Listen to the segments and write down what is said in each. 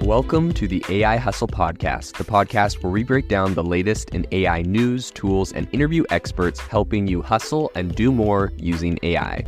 Welcome to the AI Hustle Podcast, the podcast where we break down the latest in AI news, tools, and interview experts helping you hustle and do more using AI.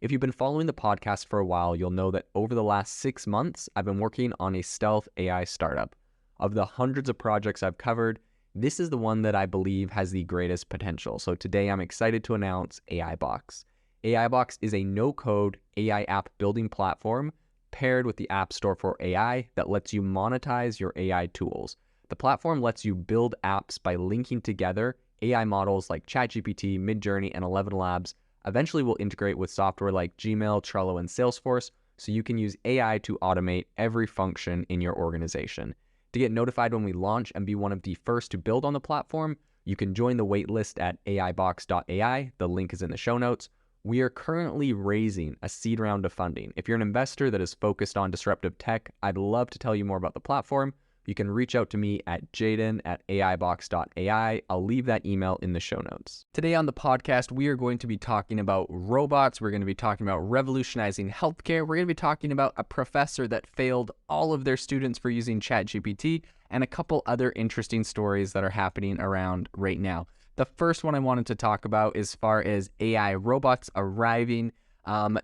If you've been following the podcast for a while, you'll know that over the last 6 months, I've been working on a stealth AI startup. Of the hundreds of projects I've covered, this is the one that I believe has the greatest potential. So today I'm excited to announce AIBox. AIBox is a no-code AI app building platform paired with the App Store for AI that lets you monetize your AI tools. The platform lets you build apps by linking together AI models like ChatGPT, Midjourney, and 11 Labs. Eventually will integrate with software like Gmail, Trello, and Salesforce, so you can use AI to automate every function in your organization. To get notified when we launch and be one of the first to build on the platform, you can join the waitlist at aibox.ai. The link is in the show notes. We are currently raising a seed round of funding. If you're an investor that is focused on disruptive tech, I'd love to tell you more about the platform. You can reach out to me at jaden@aibox.ai. I'll leave that email in the show notes. Today on the podcast, we are going to be talking about robots. We're going to be talking about revolutionizing healthcare. We're going to be talking about a professor that failed all of their students for using ChatGPT and a couple other interesting stories that are happening around right now. The first one I wanted to talk about as far as AI robots arriving.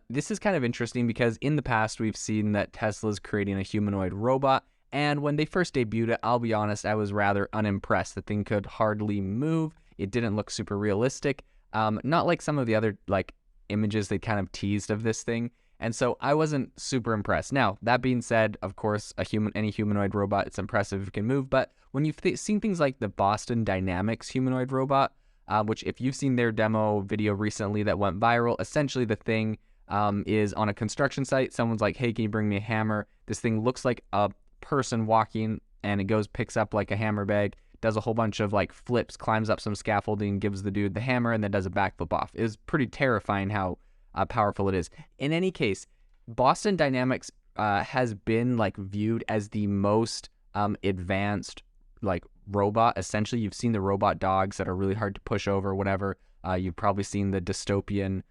This is kind of interesting because in the past, we've seen that Tesla's creating a humanoid robot. And when they first debuted it, I'll be honest, I was rather unimpressed. The thing could hardly move. It didn't look super realistic. Not like some of the other images they kind of teased of this thing. And so I wasn't super impressed. Now, that being said, of course, any humanoid robot, it's impressive if it can move. But when you've seen things like the Boston Dynamics humanoid robot, which if you've seen their demo video recently that went viral, essentially the thing is on a construction site. Someone's like, hey, can you bring me a hammer? This thing looks like a person walking, and it picks up like a hammer bag, does a whole bunch of flips, climbs up some scaffolding, gives the dude the hammer, and then does a backflip off. It's pretty terrifying how powerful it is. In any case, Boston Dynamics has been viewed as the most advanced robot. Essentially, you've seen the robot dogs that are really hard to push over, whatever. You've probably seen the dystopian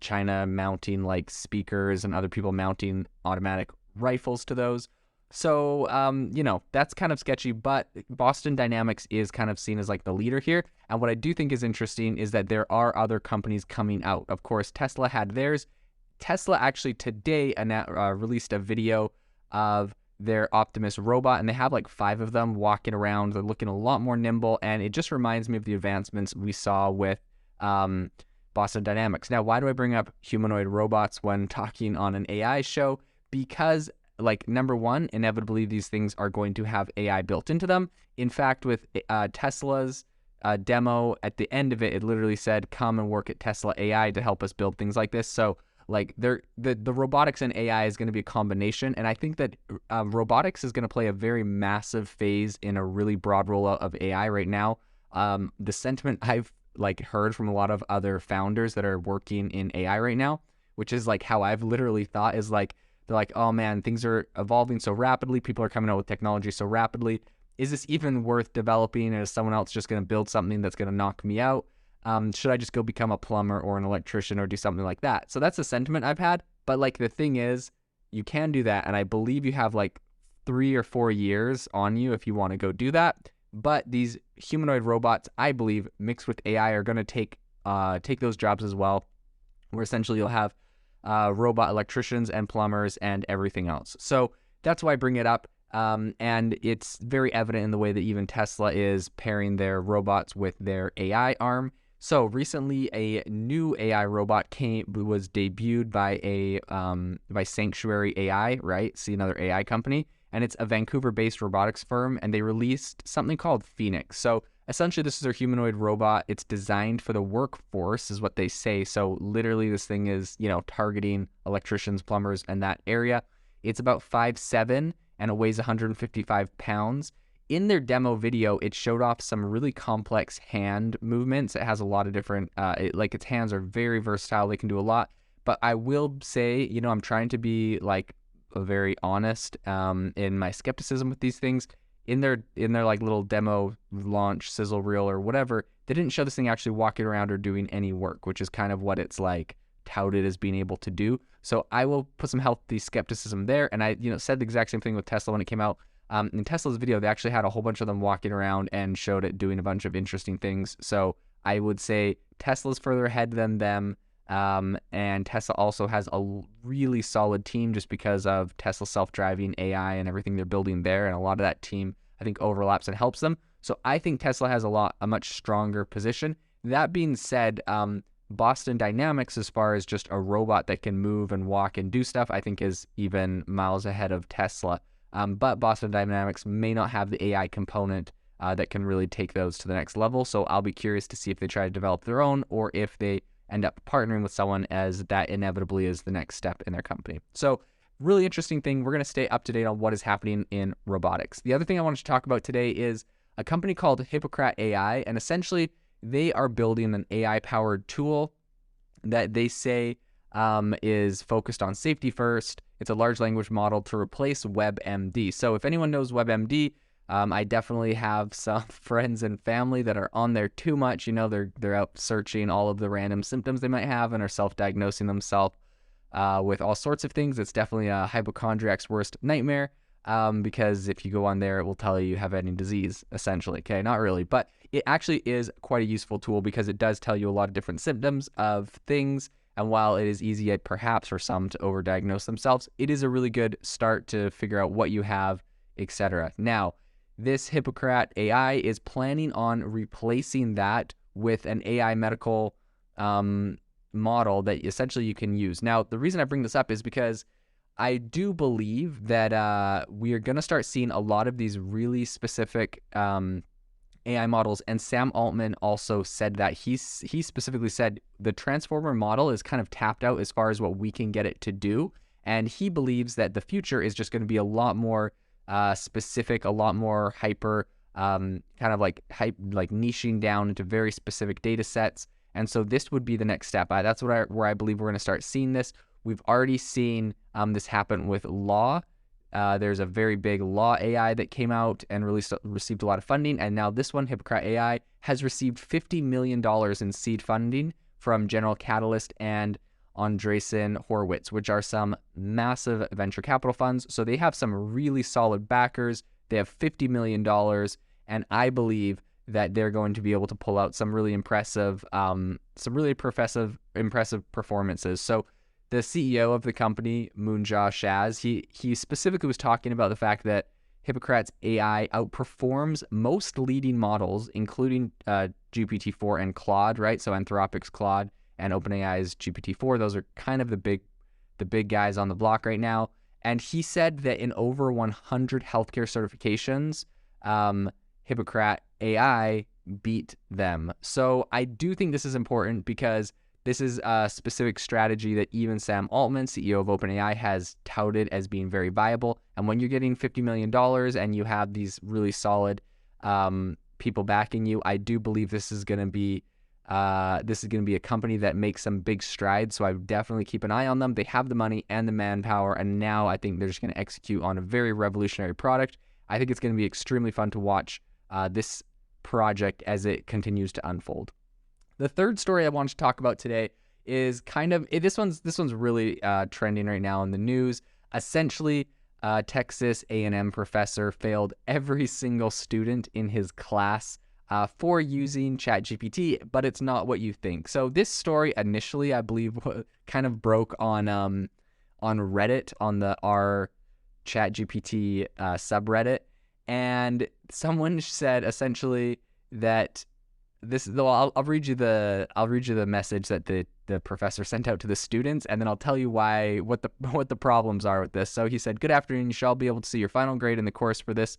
China mounting speakers and other people mounting automatic rifles to those. So, that's kind of sketchy, but Boston Dynamics is kind of seen as the leader here. And what I do think is interesting is that there are other companies coming out. Of course, Tesla had theirs. Tesla actually today released a video of their Optimus robot, and they have 5 of them walking around. They're looking a lot more nimble, and it just reminds me of the advancements we saw with Boston Dynamics. Now, why do I bring up humanoid robots when talking on an AI show? Because number one, inevitably these things are going to have AI built into them. In fact, with Tesla's demo, at the end of it, it literally said, come and work at Tesla AI to help us build things like this. So the robotics and AI is going to be a combination. And I think that robotics is going to play a very massive phase in a really broad rollout of AI right now. The sentiment I've heard from a lot of other founders that are working in AI right now, which is how I've literally thought is they're oh man, things are evolving so rapidly. People are coming out with technology so rapidly. Is this even worth developing? Or is someone else just going to build something that's going to knock me out? Should I just go become a plumber or an electrician or do something like that? So that's the sentiment I've had. But the thing is, you can do that. And I believe you have 3 or 4 years on you if you want to go do that. But these humanoid robots, I believe, mixed with AI are going to take those jobs as well, where essentially you'll have robot electricians and plumbers and everything else. So that's why I bring it up. And it's very evident in the way that even Tesla is pairing their robots with their AI arm. So recently, a new AI robot was debuted by Sanctuary AI, right? See, another AI company, and it's a Vancouver-based robotics firm, and they released something called Phoenix. So essentially, this is their humanoid robot. It's designed for the workforce, is what they say. So literally, this thing is targeting electricians, plumbers, and that area. It's about 5'7", and it weighs 155 pounds. In their demo video, it showed off some really complex hand movements. It has a lot of different, its hands are very versatile. They can do a lot. But I will say, I'm trying to be very honest in my skepticism with these things. In their little demo launch sizzle reel or whatever, they didn't show this thing actually walking around or doing any work, which is kind of what it's touted as being able to do. So I will put some healthy skepticism there. And I, said the exact same thing with Tesla when it came out. In Tesla's video, they actually had a whole bunch of them walking around and showed it doing a bunch of interesting things. So I would say Tesla's further ahead than them. And Tesla also has a really solid team just because of Tesla self-driving AI and everything they're building there. And a lot of that team, I think, overlaps and helps them. So I think Tesla has a much stronger position. That being said, Boston Dynamics, as far as just a robot that can move and walk and do stuff, I think is even miles ahead of Tesla. But Boston Dynamics may not have the AI component that can really take those to the next level. So I'll be curious to see if they try to develop their own or if they end up partnering with someone, as that inevitably is the next step in their company. So really interesting thing. We're going to stay up to date on what is happening in robotics. The other thing I wanted to talk about today is a company called Hippocrat AI, and essentially they are building an AI-powered tool that they say is focused on safety first. It's a large language model to replace WebMD. So if anyone knows WebMD, I definitely have some friends and family that are on there too much. They're out searching all of the random symptoms they might have and are self-diagnosing themselves with all sorts of things. It's definitely a hypochondriac's worst nightmare because if you go on there, it will tell you have any disease, essentially. Okay, not really, but it actually is quite a useful tool because it does tell you a lot of different symptoms of things. And while it is easy, perhaps for some to overdiagnose themselves, it is a really good start to figure out what you have, etc. Now, this Hippocrat AI is planning on replacing that with an AI medical model that essentially you can use. Now, the reason I bring this up is because I do believe that we are going to start seeing a lot of these really specific AI models, and Sam Altman also said that he specifically said the transformer model is kind of tapped out as far as what we can get it to do, and he believes that the future is just going to be a lot more specific, a lot more hyper, kind of like niching down into very specific data sets. And so this would be the next step. That's where I believe we're going to start seeing this. We've already seen this happen with law. There's a very big law AI that came out and received a lot of funding. And now this one, Hippocrat AI, has received $50 million in seed funding from General Catalyst and Andreessen Horowitz, which are some massive venture capital funds. So they have some really solid backers. They have $50 million. And I believe that they're going to be able to pull out some really impressive performances. So the CEO of the company, Moonjaw Shaz, he specifically was talking about the fact that Hippocrat's AI outperforms most leading models, including GPT-4 and Claude, right? So Anthropic's Claude and OpenAI's GPT-4, those are kind of the big guys on the block right now. And he said that in over 100 healthcare certifications, Hippocrat AI beat them. So I do think this is important because this is a specific strategy that even Sam Altman, CEO of OpenAI, has touted as being very viable. And when you're getting $50 million and you have these really solid people backing you, I do believe this is going to be a company that makes some big strides. So I would definitely keep an eye on them. They have the money and the manpower, and now I think they're just going to execute on a very revolutionary product. I think it's going to be extremely fun to watch this project as it continues to unfold. The third story I want to talk about today is this one's really trending right now in the news. Essentially, Texas A&M professor failed every single student in his class for using ChatGPT, but it's not what you think. So this story initially, I believe, kind of broke on Reddit, on the r ChatGPT subreddit, and someone said essentially that this. Though I'll read you the message that the professor sent out to the students, and then I'll tell you what the problems are with this. So he said, "Good afternoon. You shall be able to see your final grade in the course for this.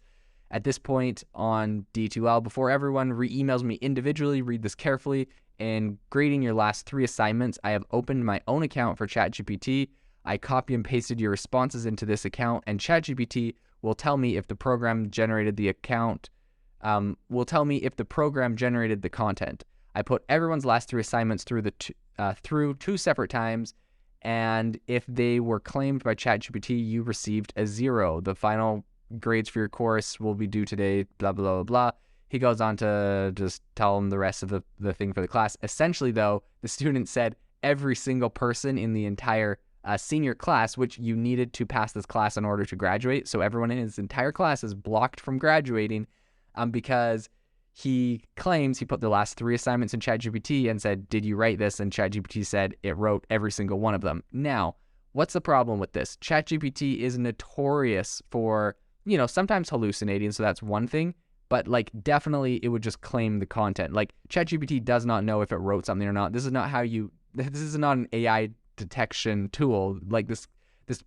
At this point on D2L, before everyone re-emails me individually, read this carefully. In grading your last 3 assignments, I have opened my own account for ChatGPT. I copy and pasted your responses into this account, and ChatGPT will tell me if the program generated the account, will tell me if the program generated the content. I put everyone's last 3 assignments through through 2 separate times, and if they were claimed by ChatGPT, you received a 0. The final grades for your course will be due today, blah, blah, blah, blah." He goes on to just tell them the rest of the thing for the class. Essentially, though, the student said every single person in the entire senior class, which you needed to pass this class in order to graduate. So everyone in his entire class is blocked from graduating because he claims he put the last 3 assignments in ChatGPT and said, did you write this? And ChatGPT said it wrote every single one of them. Now, what's the problem with this? ChatGPT is notorious for, sometimes hallucinating, so that's one thing, but like definitely it would just claim the content. Like ChatGPT does not know if it wrote something or not. This is not an AI detection tool. Like this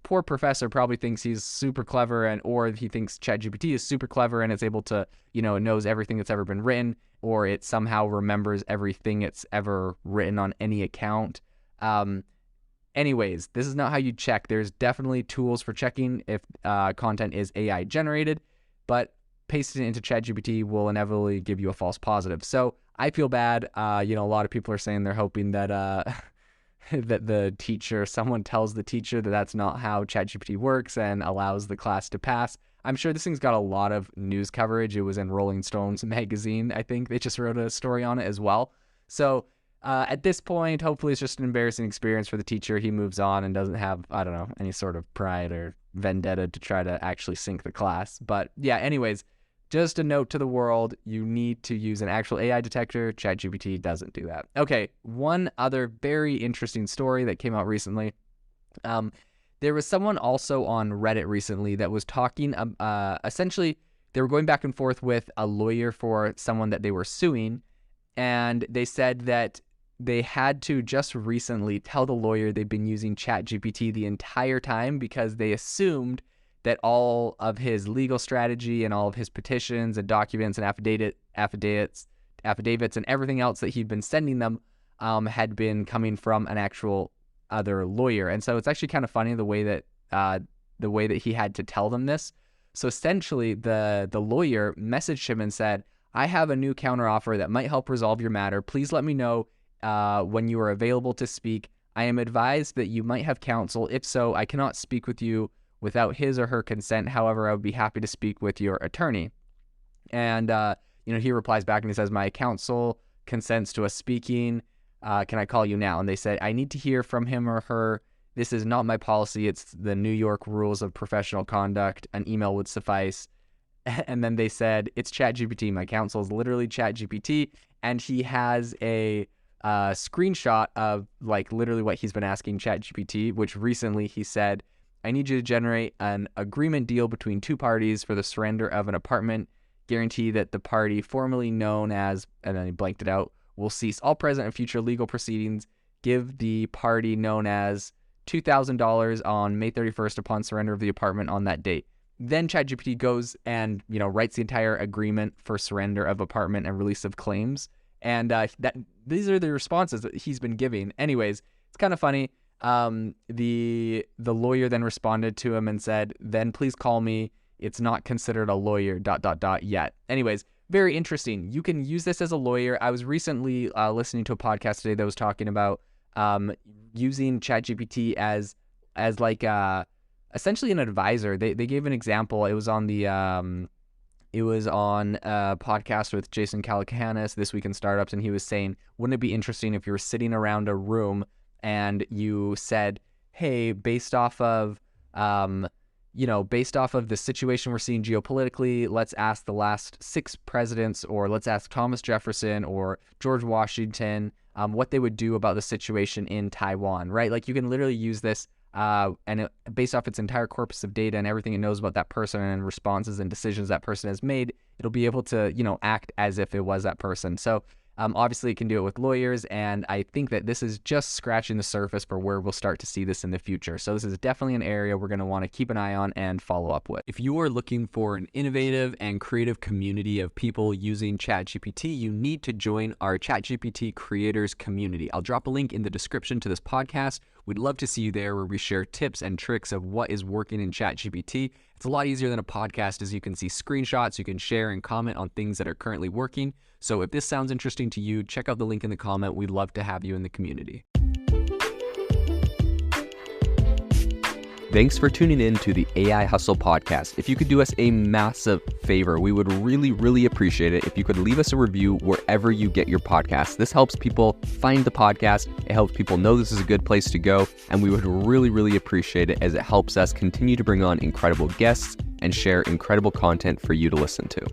poor professor probably thinks he's super clever, or he thinks ChatGPT is super clever and it's able to, it knows everything that's ever been written, or it somehow remembers everything it's ever written on any account. Anyways, this is not how you check. There's definitely tools for checking if content is AI generated, but pasting it into ChatGPT will inevitably give you a false positive. So I feel bad. A lot of people are saying they're hoping that that someone tells the teacher that that's not how ChatGPT works and allows the class to pass. I'm sure this thing's got a lot of news coverage. It was in Rolling Stones magazine. I think they just wrote a story on it as well. So at this point, hopefully it's just an embarrassing experience for the teacher. He moves on and doesn't have, any sort of pride or vendetta to try to actually sink the class. But yeah, anyways, just a note to the world, you need to use an actual AI detector. ChatGPT doesn't do that. Okay, one other very interesting story that came out recently. There was someone also on Reddit recently that was talking, essentially, they were going back and forth with a lawyer for someone that they were suing, and they said that they had to just recently tell the lawyer they've been using ChatGPT the entire time because they assumed that all of his legal strategy and all of his petitions and documents and affidavits and everything else that he'd been sending them had been coming from an actual other lawyer. And so it's actually kind of funny the way that he had to tell them this. So essentially, the lawyer messaged him and said, I have a new counteroffer that might help resolve your matter. Please let me know when you are available to speak. I am advised that you might have counsel. If so, I cannot speak with you without his or her consent. However, I would be happy to speak with your attorney. And, he replies back and he says, my counsel consents to us speaking. Can I call you now? And they said, I need to hear from him or her. This is not my policy. It's the New York rules of professional conduct. An email would suffice. And then they said, it's ChatGPT. My counsel is literally ChatGPT. And he has a screenshot of like literally what he's been asking ChatGPT, which recently he said, I need you to generate an agreement deal between two parties for the surrender of an apartment. Guarantee that the party formerly known as, and then he blanked it out, will cease all present and future legal proceedings. Give the party known as $2,000 on May 31st upon surrender of the apartment on that date. Then ChatGPT goes and, writes the entire agreement for surrender of apartment and release of claims. And these are the responses that he's been giving. Anyways, it's kind of funny. The lawyer then responded to him and said, then please call me. It's not considered a lawyer, ... yet. Anyways, very interesting. You can use this as a lawyer. I was recently listening to a podcast today that was talking about using ChatGPT as like essentially an advisor. They gave an example. It was on a podcast with Jason Calacanis, This Week in Startups, and he was saying, wouldn't it be interesting if you were sitting around a room and you said, hey, based off of the situation we're seeing geopolitically, let's ask the last 6 presidents, or let's ask Thomas Jefferson or George Washington what they would do about the situation in Taiwan, right? Like you can literally use this based off its entire corpus of data and everything it knows about that person and responses and decisions that person has made, it'll be able to, act as if it was that person. So obviously, it can do it with lawyers, and I think that this is just scratching the surface for where we'll start to see this in the future. So this is definitely an area we're going to want to keep an eye on and follow up with. If you are looking for an innovative and creative community of people using ChatGPT, you need to join our ChatGPT creators community. I'll drop a link in the description to this podcast. We'd love to see you there, where we share tips and tricks of what is working in ChatGPT. It's a lot easier than a podcast, as you can see screenshots, you can share and comment on things that are currently working. So if this sounds interesting to you, check out the link in the comment. We'd love to have you in the community. Thanks for tuning in to the AI Hustle podcast. If you could do us a massive favor, we would really appreciate it if you could leave us a review wherever you get your podcasts. This helps people find the podcast. It helps people know this is a good place to go. And we would really appreciate it as it helps us continue to bring on incredible guests and share incredible content for you to listen to.